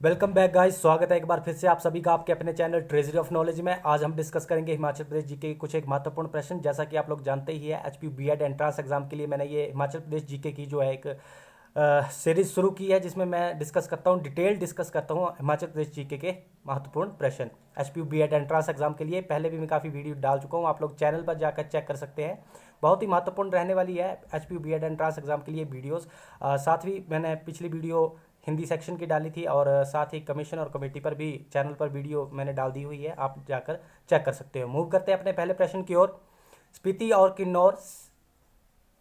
Welcome back guys. स्वागत है एक बार फिर से आप सभी का आपके अपने चैनल ट्रेजरी ऑफ नॉलेज में। आज हम डिस्कस करेंगे हिमाचल प्रदेश जीके के कुछ एक महत्वपूर्ण प्रश्न। जैसा कि आप लोग जानते ही है, एचपी बीएड एंट्रांस एग्जाम के लिए मैंने ये हिमाचल प्रदेश जीके की जो है एक सीरीज शुरू की है, जिसमें मैं डिस्कस करता हूँ, डिटेल डिस्कस करता हूँ हिमाचल प्रदेश जीके के महत्वपूर्ण प्रश्न एचपी बीएड एंट्रांस एग्जाम के लिए। पहले भी मैं काफ़ी वीडियो डाल चुका हूँ, आप लोग चैनल पर जाकर चेक कर सकते हैं। बहुत ही महत्वपूर्ण रहने वाली है एचपी बीएड एंट्रांस एग्जाम के लिए वीडियोस। साथ ही मैंने पिछली वीडियो हिंदी सेक्शन की डाली थी और साथ ही कमीशन और कमेटी पर भी चैनल पर वीडियो मैंने डाल दी हुई है, आप जाकर चेक कर सकते हो। मूव करते हैं अपने पहले प्रश्न की ओर। स्पीति और किन्नौर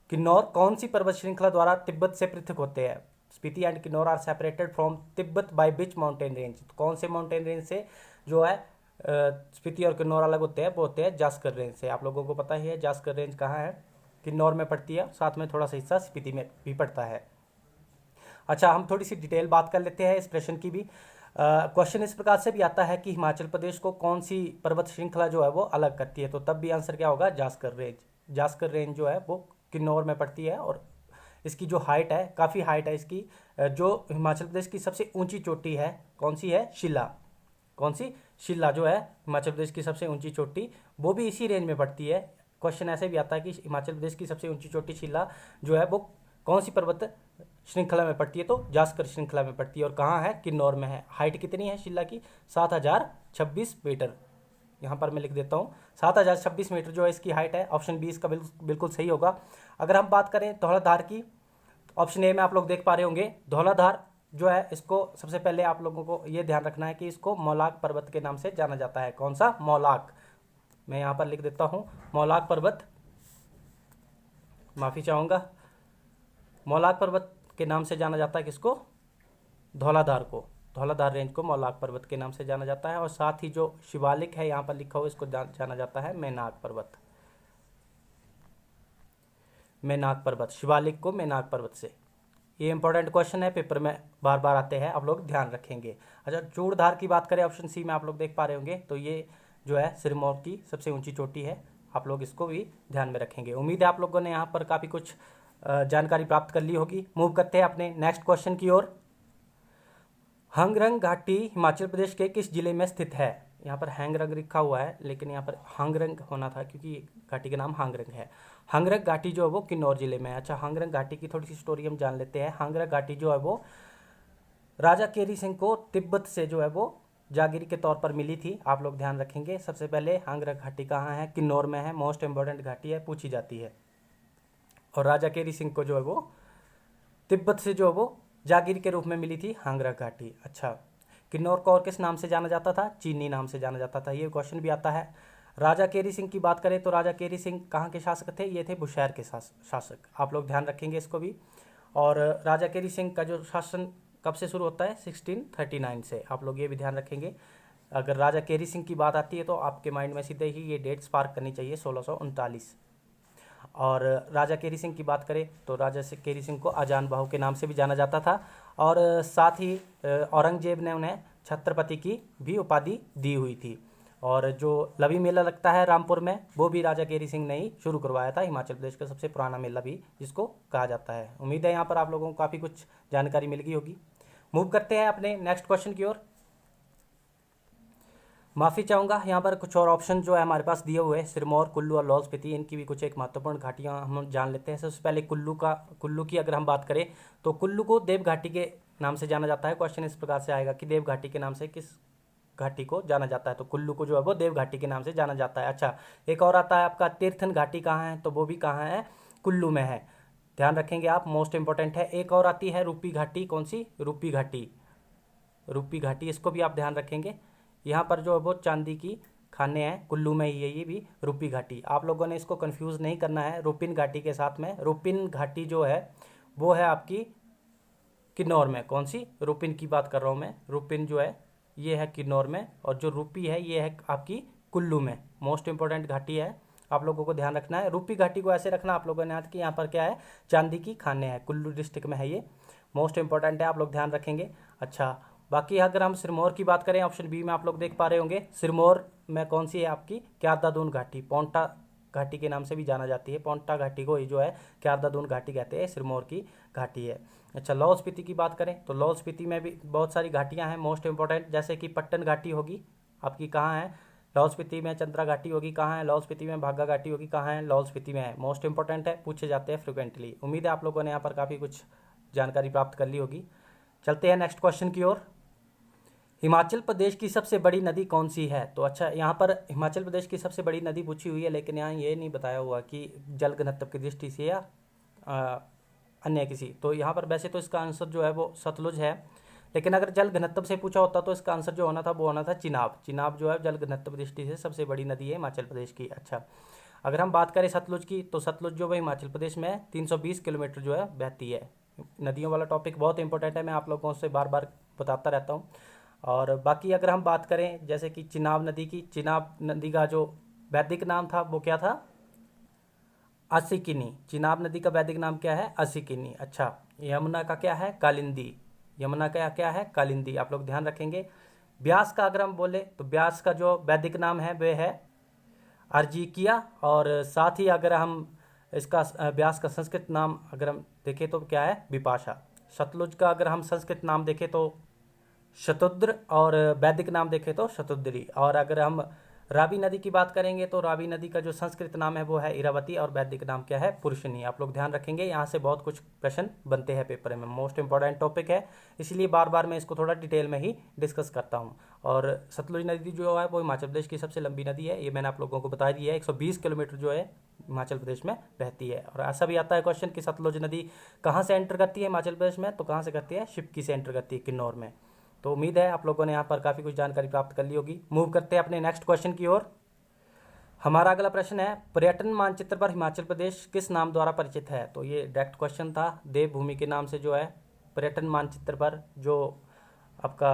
किन्नौर कौन सी पर्वत श्रृंखला द्वारा तिब्बत से पृथक होते हैं? Spiti and Kinnaur are separated from Tibet by which mountain range? कौन से माउंटेन रेंज से जो है स्पीति और किन्नौर अलग होते हैं? वो होते हैं जास्कर रेंज से। आप लोगों को पता ही है जास्कर रेंज कहाँ है, किन्नौर में पड़ती है, साथ में थोड़ा सा हिस्सा स्पीति में भी पड़ता है। अच्छा, हम थोड़ी सी डिटेल बात कर लेते हैं इस प्रश्न की भी। क्वेश्चन इस प्रकार से भी आता है कि हिमाचल प्रदेश को कौन सी पर्वत श्रृंखला जो है वो अलग करती है, तो तब भी आंसर क्या होगा? जास्कर रेंज। जास्कर रेंज जो है वो किन्नौर में पड़ती है और इसकी जो हाइट है, काफ़ी हाइट है इसकी। जो हिमाचल प्रदेश की सबसे ऊंची चोटी है, कौन सी है? शिला। कौन सी? शिला जो है हिमाचल प्रदेश की सबसे ऊंची चोटी, वो भी इसी रेंज में पड़ती है। क्वेश्चन ऐसे भी आता है कि हिमाचल प्रदेश की सबसे ऊंची चोटी शिला जो है वो कौन सी पर्वत श्रृंखला में पड़ती है? तो जास्कर श्रृंखला में पड़ती है। और कहाँ है? किन्नौर में है। हाइट कितनी है शिला की? 7026 मीटर। यहाँ पर मैं लिख देता हूँ 7026 मीटर जो है इसकी हाइट है। ऑप्शन बी इसका बिल्कुल सही होगा। अगर हम बात करें धौलाधार की, ऑप्शन ए में आप लोग देख पा रहे होंगे धौलाधार जो है, इसको सबसे पहले आप लोगों को ये ध्यान रखना है कि इसको मौलाक पर्वत के नाम से जाना जाता है। कौन सा? मौलाक। मैं यहाँ पर लिख देता हूँ मौलाक पर्वत, माफ़ी चाहूँगा। मौलाक पर्वत के नाम से जाना जाता है किसको? धौलाधार को। धौलाधार रेंज को मौलाक पर्वत के नाम से जाना जाता है। और साथ ही जो शिवालिक है यहाँ पर लिखा हुआ, इसको जाना जाता है मेनाक पर्वत। मेनाक पर्वत, शिवालिक को मेनाक पर्वत से। ये इंपॉर्टेंट क्वेश्चन है, पेपर में बार बार आते हैं, आप लोग ध्यान रखेंगे। अच्छा, चूड़धार की बात करें, ऑप्शन सी में आप लोग देख पा रहे होंगे, तो ये जो है सिरमौर की सबसे ऊंची चोटी है। आप लोग इसको भी ध्यान में रखेंगे। उम्मीद है आप लोगों ने यहाँ पर काफ़ी कुछ जानकारी प्राप्त कर ली होगी। मूव करते हैं अपने नेक्स्ट क्वेश्चन की ओर। हंगरंग घाटी हिमाचल प्रदेश के किस जिले में स्थित है? यहाँ पर हैंगरंग लिखा हुआ है, लेकिन यहाँ पर हांगरंग होना था क्योंकि घाटी का नाम हांगरंग है। हांगरंग घाटी जो है वो किन्नौर जिले में है। अच्छा, हांगरंग घाटी की थोड़ी सी स्टोरी हम जान लेते हैं। हांगरंग घाटी जो है वो राजा केरी सिंह को तिब्बत से जो है वो जागीर के तौर पर मिली थी। आप लोग ध्यान रखेंगे। सबसे पहले हांगरंग घाटी कहाँ है? किन्नौर में है। मोस्ट इंपॉर्टेंट घाटी है, पूछी जाती है। और राजा केरी सिंह को जो है वो तिब्बत से जो है वो जागीर के रूप में मिली थी हांगरंग घाटी। अच्छा, किन्नौर को और किस नाम से जाना जाता था? चीनी नाम से जाना जाता था। ये क्वेश्चन भी आता है। राजा केरी सिंह की बात करें तो राजा केरी सिंह कहाँ के शासक थे? ये थे बुशहर के शासक। आप लोग ध्यान रखेंगे इसको भी। और राजा केरी सिंह का जो शासन कब से शुरू होता है? 1639 से। आप लोग ये भी ध्यान रखेंगे। अगर राजा केरी सिंह की बात आती है तो आपके माइंड में सीधे ही ये डेट स्पार्क करनी चाहिए, 1639। और राजा केरी सिंह की बात करें तो राजा केरी सिंह को आजान बाहू के नाम से भी जाना जाता था। और साथ ही औरंगजेब ने उन्हें छत्रपति की भी उपाधि दी हुई थी। और जो लवी मेला लगता है रामपुर में, वो भी राजा केरी सिंह ने ही शुरू करवाया था। हिमाचल प्रदेश का सबसे पुराना मेला भी जिसको कहा जाता है। उम्मीद है यहाँ पर आप लोगों को काफ़ी कुछ जानकारी मिल गई होगी। मूव करते हैं अपने नेक्स्ट क्वेश्चन की ओर। माफ़ी चाहूँगा, यहाँ पर कुछ और ऑप्शन जो है हमारे पास दिए हुए हैं, सिरमौर, कुल्लू और लाहौल स्पीति, इनकी भी कुछ एक महत्वपूर्ण घाटियाँ हम जान लेते हैं। सबसे पहले कुल्लू की अगर हम बात करें तो कुल्लू को देव घाटी के नाम से जाना जाता है। क्वेश्चन इस प्रकार से आएगा कि देव घाटी के नाम से किस घाटी को जाना जाता है? तो कुल्लू को जो है वो देव घाटी के नाम से जाना जाता है। अच्छा, एक और आता है आपका तीर्थन घाटी कहाँ है? तो वो भी कहाँ है? कुल्लू में है। ध्यान रखेंगे आप, मोस्ट इंपॉर्टेंट है। एक और आती है रूपी घाटी। कौन सी? रूपी घाटी। रूपी घाटी, इसको भी आप ध्यान रखेंगे। यहाँ पर जो है वो चांदी की खाने हैं, कुल्लू में ही है ये भी रूपी घाटी। आप लोगों ने इसको कंफ्यूज नहीं करना है रूपिन घाटी के साथ में। रूपिन घाटी जो है वो है आपकी किन्नौर में। कौन सी? रूपिन की बात कर रहा हूँ मैं। रूपिन जो है ये है किन्नौर में, और जो रूपी है ये है आपकी कुल्लू में। मोस्ट इंपॉर्टेंट घाटी है, आप लोगों को ध्यान रखना है। रूपी घाटी को ऐसे रखना आप लोगों ने याद कि यहाँ पर क्या है? चांदी की खाने हैं। कुल्लू डिस्ट्रिक्ट में है ये। मोस्ट इंपॉर्टेंट है, आप लोग ध्यान रखेंगे। अच्छा, बाकी अगर हम सिरमौर की बात करें, ऑप्शन बी में आप लोग देख पा रहे होंगे, सिरमौर में कौन सी है आपकी? क्यारदादून घाटी। पोंटा घाटी के नाम से भी जाना जाती है। पोंटा घाटी को ही जो है क्यारदादून घाटी कहते हैं सिरमौर की। घाटी है। अच्छा, लाहौल स्पीति की बात करें तो लाहौल स्पीति में भी बहुत सारी घाटियाँ हैं मोस्ट इंपॉर्टेंट, जैसे कि पट्टन घाटी होगी आपकी कहाँ है, लाहौल स्पीति में चंद्रा घाटी होगी कहाँ है, लाहौल स्पीति में भागा घाटी होगी कहाँ है, लाहौल स्पीति में है। मोस्ट इंपॉर्टेंट है, पूछे जाते हैं फ्रिक्वेंटली। उम्मीद है आप लोगों ने यहाँ पर काफ़ी कुछ जानकारी प्राप्त कर ली होगी। चलते हैं नेक्स्ट क्वेश्चन की ओर। हिमाचल प्रदेश की सबसे बड़ी नदी कौन सी है? तो अच्छा, यहाँ पर हिमाचल प्रदेश की सबसे बड़ी नदी पूछी हुई है, लेकिन यहाँ ये नहीं बताया हुआ कि जल घनत्व की दृष्टि से या अन्य किसी। तो यहाँ पर वैसे तो इसका आंसर जो है वो सतलुज है, लेकिन अगर जल घनत्व से पूछा होता तो इसका आंसर जो होना था वो होना था चिनाब। चिनाब जो है जल घनत्व दृष्टि से सबसे बड़ी नदी है हिमाचल प्रदेश की। अच्छा, अगर हम बात करें सतलुज की तो सतलुज जो है हिमाचल प्रदेश में 320 किलोमीटर जो है बहती है। नदियों वाला टॉपिक बहुत इंपॉर्टेंट है, मैं आप लोगों से बार बार बताता रहता हूँ। और बाकी अगर हम बात करें जैसे कि चिनाब नदी की, चिनाब नदी का जो वैदिक नाम था वो क्या था? असिकिनी। चिनाब नदी का वैदिक नाम क्या है? असिकिनी। अच्छा, यमुना का क्या है? कालिंदी। यमुना का क्या है? कालिंदी। आप लोग ध्यान रखेंगे। ब्यास का अगर हम बोले तो ब्यास का जो वैदिक नाम है वह है अर्जिकिया, और साथ ही अगर हम इसका ब्यास का संस्कृत नाम अगर हम देखें तो क्या है? विपाशा। सतलुज का अगर हम संस्कृत नाम देखें तो शतुद्र, और वैदिक नाम देखें तो शतुद्री। और अगर हम रावी नदी की बात करेंगे तो रावी नदी का जो संस्कृत नाम है वो है इरावती, और वैदिक नाम क्या है? पुरुषनी। आप लोग ध्यान रखेंगे, यहाँ से बहुत कुछ प्रश्न बनते हैं पेपर में, मोस्ट इंपॉर्टेंट टॉपिक है, इसलिए बार बार मैं इसको थोड़ा डिटेल में ही डिस्कस करता हूँ। और सतलुज नदी जो है वो हिमाचल प्रदेश की सबसे लंबी नदी है, ये मैंने आप लोगों को बता दिया है। 120 किलोमीटर जो है हिमाचल प्रदेश में बहती है। और ऐसा भी आता है क्वेश्चन कि सतलुज नदी कहाँ से एंटर करती है हिमाचल प्रदेश में? तो कहाँ से करती है? शिपकी से एंटर करती है, किन्नौर में। तो उम्मीद है आप लोगों ने यहाँ पर काफ़ी कुछ जानकारी प्राप्त कर ली होगी। मूव करते हैं अपने नेक्स्ट क्वेश्चन की ओर। हमारा अगला प्रश्न है, पर्यटन मानचित्र पर हिमाचल प्रदेश किस नाम द्वारा परिचित है? तो ये डायरेक्ट क्वेश्चन था, देवभूमि के नाम से जो है पर्यटन मानचित्र पर जो आपका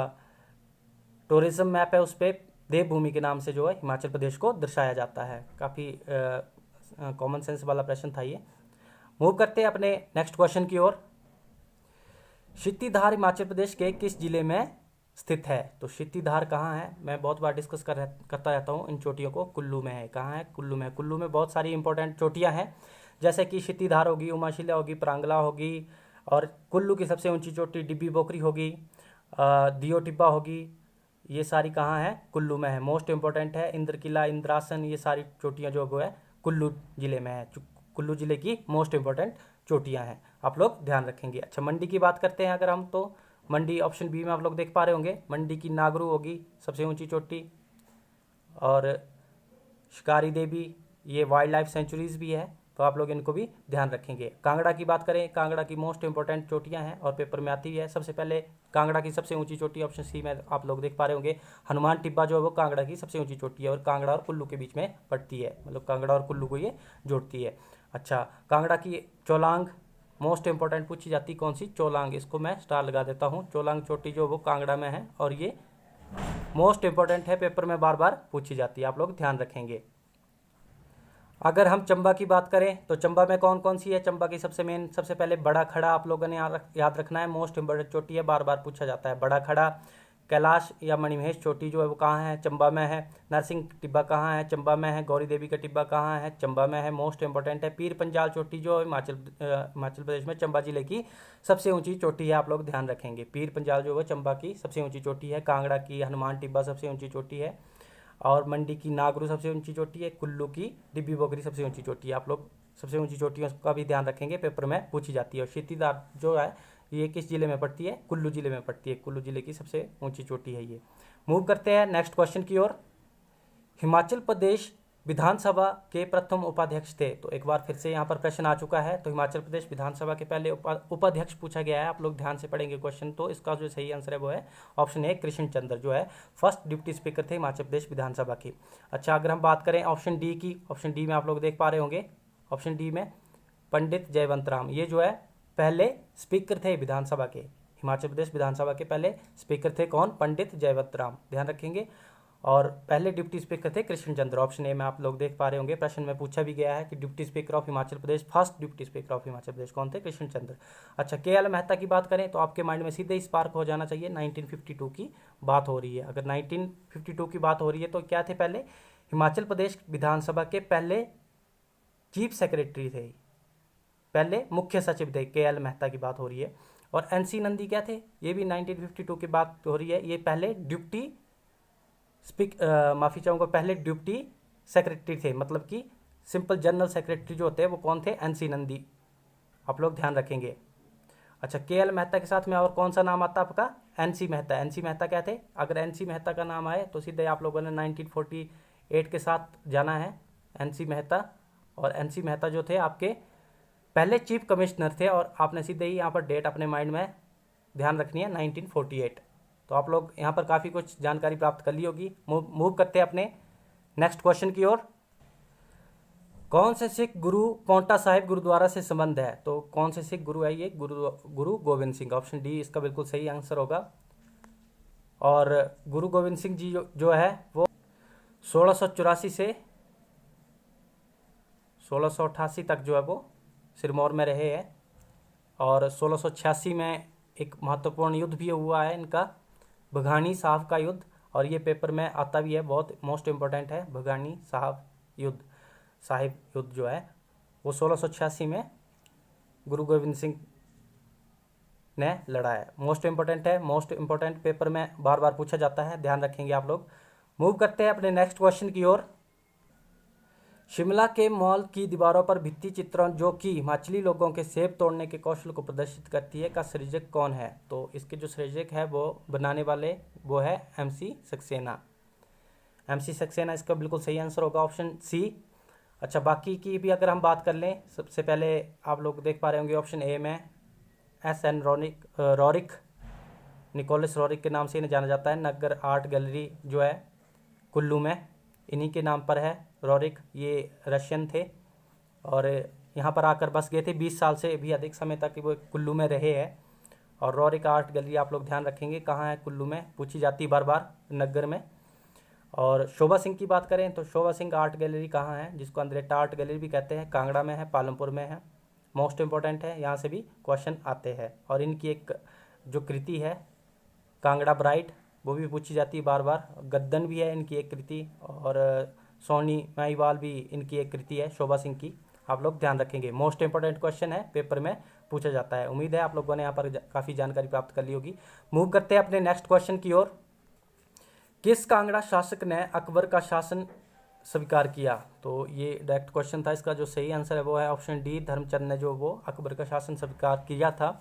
टूरिज्म मैप है उस पर देवभूमि के नाम से जो है हिमाचल प्रदेश को दर्शाया जाता है। काफ़ी कॉमन सेंस वाला प्रश्न था ये। मूव करते हैं अपने नेक्स्ट क्वेश्चन की ओर। क्षितिधार हिमाचल प्रदेश के किस जिले में स्थित है? तो क्षितिधार कहाँ है? मैं बहुत बार डिस्कस करता रहता हूँ इन चोटियों को। कुल्लू में है। कहाँ है? कुल्लू में। कुल्लू में बहुत सारी इंपॉर्टेंट चोटियाँ हैं, जैसे कि क्षितिधार होगी, उमाशिला होगी, प्रांगला होगी, और कुल्लू की सबसे ऊंची चोटी डिब्बी बोकरी होगी, दियो टिब्बा होगी। ये सारी कहाँ है? कुल्लू में है। मोस्ट इंपॉर्टेंट है। इंद्रकिला, इंद्रासन, ये सारी चोटियाँ जो वो है कुल्लू जिले में है। कुल्लू जिले की मोस्ट इंपॉर्टेंट चोटियाँ हैं, आप लोग ध्यान रखेंगे। अच्छा, मंडी की बात करते हैं अगर हम, तो मंडी ऑप्शन बी में आप लोग देख पा रहे होंगे, मंडी की नागरू होगी सबसे ऊंची चोटी, और शिकारी देवी, ये वाइल्ड लाइफ सेंचुरीज भी है, तो आप लोग इनको भी ध्यान रखेंगे। कांगड़ा की बात करें, कांगड़ा की मोस्ट इंपॉर्टेंट चोटियां हैं और पेपर में आती है। सबसे पहले कांगड़ा की सबसे ऊंची चोटी ऑप्शन सी में आप लोग देख पा रहे होंगे, हनुमान टिब्बा जो है वो कांगड़ा की सबसे ऊंची चोटी है, और कांगड़ा और कुल्लू के बीच में पड़ती है, मतलब कांगड़ा और कुल्लू को ये जोड़ती है। अच्छा, कांगड़ा की चोलांग मोस्ट इंपॉर्टेंट पूछी जाती कौन सी? चोलांग। इसको मैं स्टार लगा देता हूँ। चोलांग चोटी जो वो कांगड़ा में है, और ये मोस्ट इंपॉर्टेंट है, पेपर में बार बार पूछी जाती है, आप लोग ध्यान रखेंगे। अगर हम चंबा की बात करें तो चंबा में कौन कौन सी है? चंबा की सबसे पहले बड़ा खड़ा आप लोगों ने याद रखना है, मोस्ट इंपॉर्टेंट चोटी है, बार बार पूछा जाता है। बड़ा खड़ा। कैलाश या मणिमहेश चोटी जो है वो कहाँ है? चंबा में है। नरसिंह टिब्बा कहाँ है? चंबा में है। गौरी देवी का टिब्बा कहाँ है? चंबा में है, मोस्ट इंपॉर्टेंट है। पीर पंजाल चोटी जो हिमाचल प्रदेश में चंबा जिले की सबसे ऊंची चोटी है, आप लोग ध्यान रखेंगे। पीर पंजाल जो है चंबा की सबसे ऊंची चोटी है। कांगड़ा की हनुमान टिब्बा सबसे ऊंची चोटी है, और मंडी की नागरू सबसे ऊंची चोटी है। कुल्लू की डिब्बी बोगरी सबसे ऊंची चोटी है। आप लोग सबसे ऊंची चोटियों का भी ध्यान रखेंगे, पेपर में पूछी जाती है। और क्षितिधार जो है ये किस जिले में पड़ती है? कुल्लू जिले में पड़ती है। कुल्लू जिले की सबसे ऊंची चोटी है ये। मूव करते हैं नेक्स्ट क्वेश्चन की ओर। हिमाचल प्रदेश विधानसभा के प्रथम उपाध्यक्ष थे? तो एक बार फिर से यहाँ पर प्रश्न आ चुका है। तो हिमाचल प्रदेश विधानसभा के पहले उपाध्यक्ष पूछा गया है, आप लोग ध्यान से पढ़ेंगे क्वेश्चन, तो इसका जो सही आंसर है वो है ऑप्शन ए, कृष्ण चंद्र जो है फर्स्ट डिप्टी स्पीकर थे हिमाचल प्रदेश विधानसभा की। अच्छा, अगर हम बात करें ऑप्शन डी की, ऑप्शन डी में आप लोग देख पा रहे होंगे, ऑप्शन डी में पंडित जयवंत राम, ये जो है पहले स्पीकर थे विधानसभा के। हिमाचल प्रदेश विधानसभा के पहले स्पीकर थे कौन? पंडित जयवंत राम, ध्यान रखेंगे। और पहले डिप्टी स्पीकर थे कृष्ण चंद्र। ऑप्शन ए में आप लोग देख पा रहे होंगे, प्रश्न में पूछा भी गया है कि deputy speaker of Himachal Pradesh, first deputy speaker of Himachal Pradesh कौन थे? कृष्ण चंद्र। अच्छा, के.एल. मेहता की बात करें तो आपके माइंड में सीधे ही स्पार्क हो जाना चाहिए, 1952 की बात हो रही है। अगर 1952 की बात हो रही है तो क्या थे? पहले हिमाचल प्रदेश विधानसभा के पहले चीफ सेक्रेटरी थे, पहले मुख्य सचिव थे, KL मेहता की बात हो रही है। और NC नंदी क्या थे, ये भी 1952 की बात हो रही है, ये पहले माफ़ी चाहूँगा, पहले डिप्टी सेक्रेटरी थे, मतलब कि सिंपल जनरल सेक्रेटरी जो होते हैं वो कौन थे, NC नंदी, आप लोग ध्यान रखेंगे। अच्छा, KL मेहता के साथ में और कौन सा नाम आता है आपका, NC मेहता। NC मेहता क्या थे, अगर NC मेहता का नाम आए तो सीधे आप लोगों ने 1948 के साथ जाना है, NC मेहता। और NC मेहता जो थे आपके पहले चीफ कमिश्नर थे, और आपने सीधे ही यहाँ पर डेट अपने माइंड में ध्यान रखनी है, 1948। तो आप लोग यहाँ पर काफ़ी कुछ जानकारी प्राप्त कर ली होगी। मूव करते हैं अपने नेक्स्ट क्वेश्चन की ओर। कौन से सिख गुरु पांवटा साहिब गुरुद्वारा से संबंध है, तो कौन से सिख गुरु है ये, गुरु गोविंद सिंह, ऑप्शन डी इसका बिल्कुल सही आंसर होगा। और गुरु गोविंद सिंह जी जो है वो 1684 से 1688 तक जो है वो सिरमौर में रहे हैं। और 1686 में एक महत्वपूर्ण युद्ध भी हुआ है इनका, बघानी साहब का युद्ध, और ये पेपर में आता भी है, बहुत मोस्ट इम्पोर्टेंट है, बघानी साहब युद्ध जो है वो 1686 में गुरु गोविंद सिंह ने लड़ा है। मोस्ट इम्पोर्टेंट है, मोस्ट इम्पोर्टेंट, पेपर में बार बार पूछा जाता है, ध्यान रखेंगे आप लोग। मूव करते हैं अपने नेक्स्ट क्वेश्चन की ओर। शिमला के मॉल की दीवारों पर भित्ति चित्रण जो कि हिमाचली लोगों के सेब तोड़ने के कौशल को प्रदर्शित करती है, का सृजक कौन है, तो इसके जो सृजक है वो बनाने वाले वो है MC सक्सेना। MC सक्सेना इसका बिल्कुल सही आंसर होगा, ऑप्शन सी। अच्छा, बाकी की भी अगर हम बात कर लें, सबसे पहले आप लोग देख पा रहे होंगे ऑप्शन ए में SN रॉरिक, निकोलस रॉरिक के नाम से इन्हें जाना जाता है। नगर आर्ट गैलरी जो है कुल्लू में, इन्हीं के नाम पर है रॉरिक। ये रशियन थे और यहाँ पर आकर बस गए थे, 20 साल से भी अधिक समय तक वो कुल्लू में रहे हैं। और रॉरिक आर्ट गैलरी आप लोग ध्यान रखेंगे कहाँ है, कुल्लू में, पूछी जाती बार बार, नगर में। और शोभा सिंह की बात करें तो शोभा सिंह आर्ट गैलरी कहाँ है, जिसको अंद्रेटा आर्ट गैलरी भी कहते हैं, कांगड़ा में है, पालमपुर में है। मोस्ट इंपॉर्टेंट है, यहाँ से भी क्वेश्चन आते हैं। और इनकी एक जो कृति है कांगड़ा ब्राइट, वो भी पूछी जाती है बार बार। गद्दन भी है इनकी एक कृति, और सोनी माहीवाल भी इनकी एक कृति है शोभा सिंह की, आप लोग ध्यान रखेंगे। मोस्ट इंपॉर्टेंट क्वेश्चन है, पेपर में पूछा जाता है। उम्मीद है आप लोगों ने यहाँ पर काफ़ी जानकारी प्राप्त कर ली होगी। मूव करते हैं अपने नेक्स्ट क्वेश्चन की ओर। किस कांगड़ा शासक ने अकबर का शासन स्वीकार किया, तो ये डायरेक्ट क्वेश्चन था, इसका जो सही आंसर है वो है ऑप्शन डी, धर्मचंद ने जो वो अकबर का शासन स्वीकार किया था।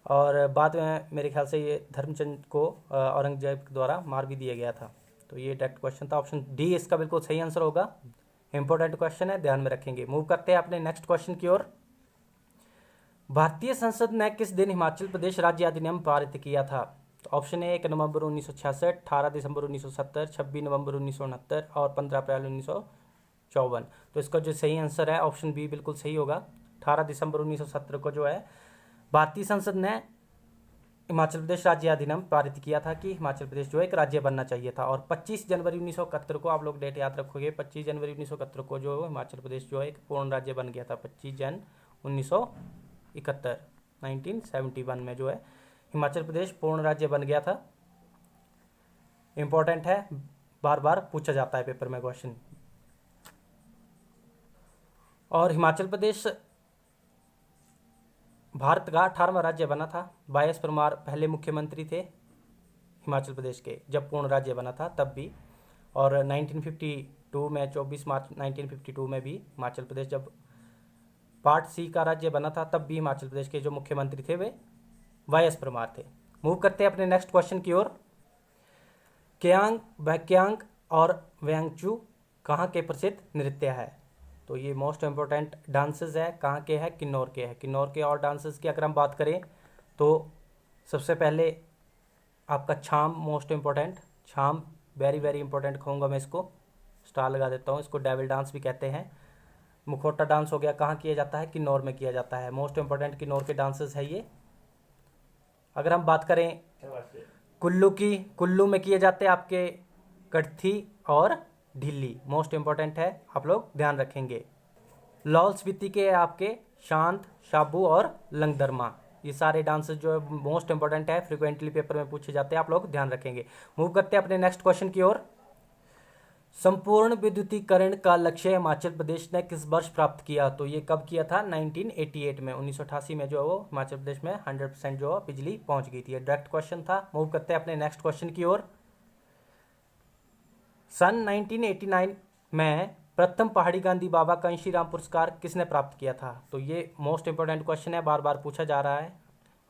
और बाद में मेरे ख्याल से ये धर्मचंद को औरंगजेब द्वारा मार भी दिया गया था। तो ये डायरेक्ट क्वेश्चन था, ऑप्शन डी इसका बिल्कुल सही आंसर होगा। इंपॉर्टेंट क्वेश्चन है, ध्यान में रखेंगे। मूव करते हैं अपने नेक्स्ट क्वेश्चन की ओर। भारतीय संसद ने किस दिन हिमाचल प्रदेश राज्य अधिनियम पारित किया था, तो ऑप्शन ए 1 नवंबर 1966, 18 दिसंबर 1970, 26 नवंबर 1969 और 15 अप्रैल 1954। तो इसका जो सही आंसर है ऑप्शन बी बिल्कुल सही होगा। 18 दिसंबर 1970 को जो है भारतीय संसद ने हिमाचल प्रदेश राज्य अधिनियम पारित किया था कि हिमाचल प्रदेश जो एक राज्य बनना चाहिए था। और 25 जनवरी 1971 को, आप लोग डेट याद रखोगे, 25 जनवरी 1971 को जो हिमाचल प्रदेश जो है एक पूर्ण राज्य बन गया था। 25 जन 1971 1971 में जो है हिमाचल प्रदेश पूर्ण राज्य बन गया था। इंपॉर्टेंट है, बार बार पूछा जाता है पेपर में क्वेश्चन। और हिमाचल प्रदेश भारत का 18वां राज्य बना था। YS परमार पहले मुख्यमंत्री थे हिमाचल प्रदेश के जब पूर्ण राज्य बना था तब भी। और 1952 में 24 मार्च 1952 में भी हिमाचल प्रदेश जब पार्ट सी का राज्य बना था तब भी हिमाचल प्रदेश के जो मुख्यमंत्री थे वे YS परमार थे। मूव करते हैं अपने नेक्स्ट क्वेश्चन की ओर। केयांग, बैक्यांग और व्यंगचू कहाँ के प्रसिद्ध नृत्य है, तो ये मोस्ट इम्पोर्टेंट डांसेस है, कहाँ के हैं, किन्नौर के हैं। किन्नौर के और डांसेस की अगर हम बात करें तो सबसे पहले आपका छाम, मोस्ट इम्पोर्टेंट छाम, वेरी वेरी इंपॉर्टेंट कहूँगा मैं, इसको स्टार लगा देता हूँ। इसको डेविल डांस भी कहते हैं। मुखौटा डांस हो गया, कहाँ किया जाता है, किन्नौर में किया जाता है। मोस्ट इम्पोर्टेंट किन्नौर के डांसेस है ये। अगर हम बात करें कुल्लू की, कुल्लू में किए जाते हैं आपके कड़थी और ढिल्ली, मोस्ट इम्पोर्टेंट है, आप लोग ध्यान रखेंगे। लाहौल स्पीति के आपके शांत, शाबू और लंगदरमा, ये सारे डांसेस जो है मोस्ट इंपॉर्टेंट है, फ्रिक्वेंटली पेपर में पूछे जाते हैं, आप लोग ध्यान रखेंगे। मूव करते हैं अपने नेक्स्ट क्वेश्चन की ओर। संपूर्ण विद्युतीकरण का लक्ष्य हिमाचल प्रदेश ने किस वर्ष प्राप्त किया? तो ये कब किया था? 1988 में, 1988 में जो है वो हिमाचल प्रदेश में 100% जो है बिजली पहुंच गई थी। ये डायरेक्ट क्वेश्चन था। मूव करते हैं अपने नेक्स्ट क्वेश्चन की ओर। सन 1989 में प्रथम पहाड़ी गांधी बाबा कांशीराम पुरस्कार किसने प्राप्त किया था? तो ये मोस्ट इंपोर्टेंट क्वेश्चन है, बार बार पूछा जा रहा है।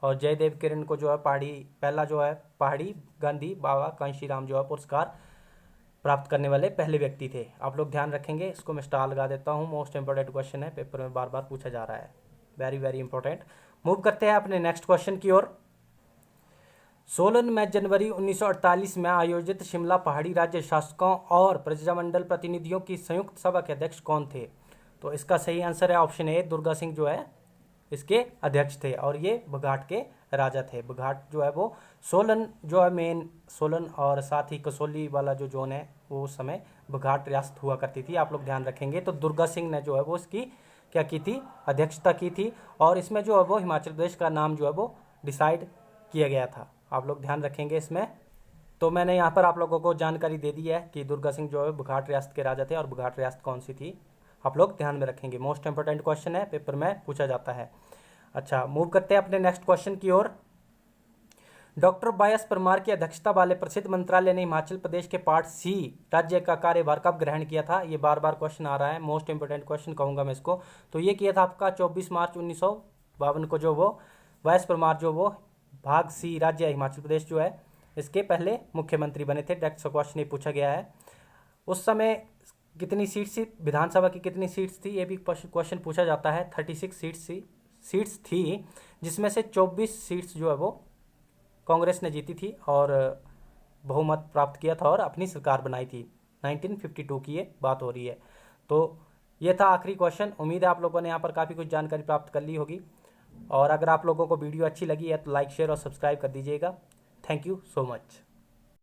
और जयदेव किरण को जो है पहला जो है पहाड़ी गांधी बाबा कांशीराम जो है पुरस्कार प्राप्त करने वाले पहले व्यक्ति थे। आप लोग ध्यान रखेंगे, इसको मैं स्टार लगा देता हूँ। मोस्ट इंपोर्टेंट क्वेश्चन है, पेपर में बार बार पूछा जा रहा है। Very very important. मूव करते हैं अपने नेक्स्ट क्वेश्चन की ओर। सोलन में जनवरी 1948 में आयोजित शिमला पहाड़ी राज्य शासकों और प्रजामंडल प्रतिनिधियों की संयुक्त सभा के अध्यक्ष कौन थे? तो इसका सही आंसर है ऑप्शन ए, दुर्गा सिंह जो है इसके अध्यक्ष थे। और ये बघाट के राजा थे। बघाट जो है वो सोलन जो है मेन, सोलन और साथ ही कसौली वाला जो जोन है वो उस समय बघाट रियासत हुआ करती थी। आप लोग ध्यान रखेंगे। तो दुर्गा सिंह ने जो है वो इसकी क्या की थी? अध्यक्षता की थी। और इसमें जो है वो हिमाचल प्रदेश का नाम जो है वो डिसाइड किया गया था। आप लोग ध्यान रखेंगे इसमें। तो मैंने यहाँ पर आप लोगों को जानकारी दे दी है कि दुर्गा सिंह जो है बघाट रियासत के राजा थे। और बघाट रियासत कौन सी थी आप लोग ध्यान में रखेंगे। मोस्ट इंपोर्टेंट क्वेश्चन है, पेपर में पूछा जाता है। अच्छा, मूव करते हैं अपने नेक्स्ट क्वेश्चन की ओर। डॉक्टर वाई.एस. परमार की अध्यक्षता वाले प्रसिद्ध मंत्रालय ने हिमाचल प्रदेश के पार्ट सी राज्य का कार्यभार कब ग्रहण किया था? ये बार बार क्वेश्चन आ रहा है, मोस्ट इंपोर्टेंट क्वेश्चन कहूँगा मैं इसको। तो ये किया था आपका 24 मार्च 1952 को जो वो वाई.एस. परमार जो वो भाग सी राज्य हिमाचल प्रदेश जो है इसके पहले मुख्यमंत्री बने थे। डायरेक्ट सा क्वेश्चन ये पूछा गया है। उस समय कितनी सीट्स थी, विधानसभा की कितनी सीट्स थी, ये भी क्वेश्चन पूछा जाता है। 36 सीट्स थी, जिसमें से 24 सीट्स जो है वो कांग्रेस ने जीती थी और बहुमत प्राप्त किया था और अपनी सरकार बनाई थी। 1952 की ये बात हो रही है। तो ये था आखिरी क्वेश्चन। उम्मीद है आप लोगों ने यहाँ पर काफ़ी कुछ जानकारी प्राप्त कर ली होगी। और अगर आप लोगों को वीडियो अच्छी लगी है तो लाइक, शेयर और सब्सक्राइब कर दीजिएगा। Thank you so much.